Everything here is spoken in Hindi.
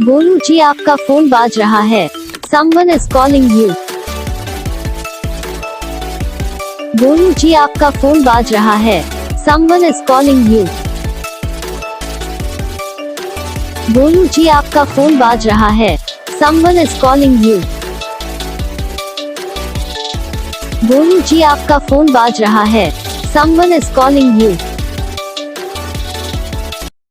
गोलू जी आपका फोन बाज रहा है। Someone is calling you। Golu जी आपका फोन बाज रहा है। Someone is calling you। Golu जी आपका फोन बाज रहा है। Someone is calling you। Golu जी आपका फोन बाज रहा है। Someone is calling you।